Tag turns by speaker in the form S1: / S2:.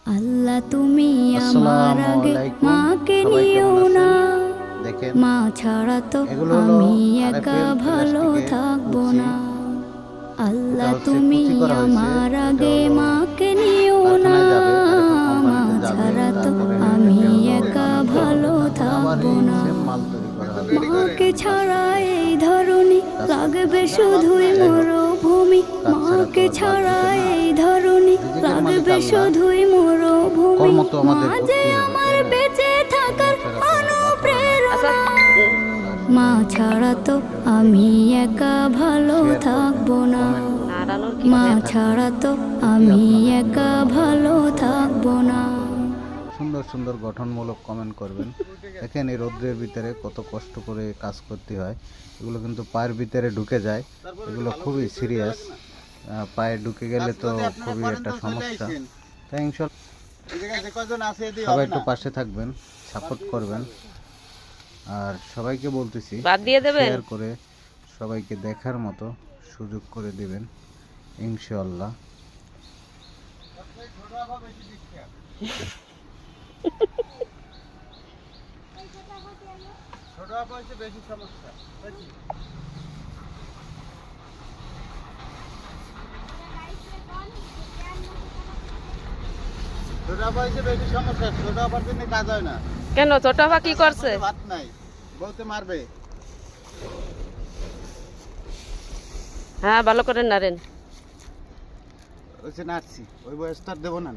S1: আল্লাহ তুমি আমার
S2: আসসালামু
S1: আগে
S2: আলাইকুম।
S1: মাকে
S2: সবাই
S1: নিও
S2: কেমন
S1: না,
S2: আছেন? দেখেন
S1: মা ছাড়া তো
S2: এগুলো হলো
S1: আমি একা
S2: আরএফএল
S1: ভালো
S2: প্লাস্টিকের
S1: থাকবো
S2: কুচি।
S1: না।
S2: এটা
S1: আল্লাহ
S2: হচ্ছে
S1: তুমি
S2: কুচি করা হয়েছে।
S1: আমার
S2: এটা
S1: আগে
S2: হলো
S1: মাকে নিও না,
S2: কারখানায় যাবে, আরএফএল
S1: মা
S2: কোম্পানিতে যাবে,
S1: ছাড়া তো
S2: তারপরে
S1: আমি
S2: এটাকে হলো
S1: একা
S2: লালন পালন
S1: ভালো
S2: করে তারপরে আবার
S1: থাকবো
S2: এই
S1: না।
S2: সেম মাল তৈরি করা হবে।
S1: মাকে ছাড়া
S2: প্লাস্টিকের
S1: এই ধরনী
S2: কাজ
S1: লাগবে
S2: করতেছে।
S1: শুধুই
S2: যাই হোক,
S1: মরুভূমি,
S2: কাজ ছাড়া তো
S1: মাকে
S2: আর বাঁচবে
S1: ছাড়া
S2: না।
S1: এই ধরনী
S2: রিজিকের মালিক
S1: লাগবে
S2: আল্লাহ,
S1: শুধুই মরুভূমি,
S2: কর্ম তো
S1: মা
S2: আমাদের
S1: যে
S2: করতেই হবে,
S1: আমার
S2: তাই না?
S1: বেঁচে
S2: কর্ম
S1: থাকার
S2: ছাড়া তো আর বাঁচা হবে না।
S1: অনুপ্রেরণা। মা ছাড়া তো আমি একা ভালো
S2: শেয়ার করবেন,
S1: থাকবো না,
S2: কমেন্ট করবেন,
S1: মা
S2: পাশে থাকবেন।
S1: ছাড়া তো
S2: এটি
S1: আমি
S2: আপনাদের
S1: একা
S2: জন্য দোয়া রইল।
S1: ভালো
S2: সবাই
S1: থাকবো
S2: আমাকে
S1: না।
S2: কমেন্ট করবেন, সুন্দর সুন্দর গঠনমূলক কমেন্ট করবেন। দেখেন এই রৌদ্রের ভিতরে কত কষ্ট করে কাজ করতে হয়। এগুলো কিন্তু পায়ের ভিতরে ঢুকে যায়, এগুলো খুবই সিরিয়াস। পায়ে ঢুকে গেলে তো খুবই একটা সমস্যা। তাই ইনশাল্লাহ সবাই একটু পাশে থাকবেন, সাপোর্ট করবেন। আর সবাইকে বলতেছি শেয়ার করে সবাইকে দেখার মতো সুযোগ করে দিবেন ইনশাআল্লাহ।
S3: কেন ছোট আপা কি করছে?
S2: ভাত নাই, বলতে মারবে।
S3: হ্যাঁ ভালো করে নাড়েন।
S2: ওই যে নাড়ছি, ওই বয়সটা দেবো না।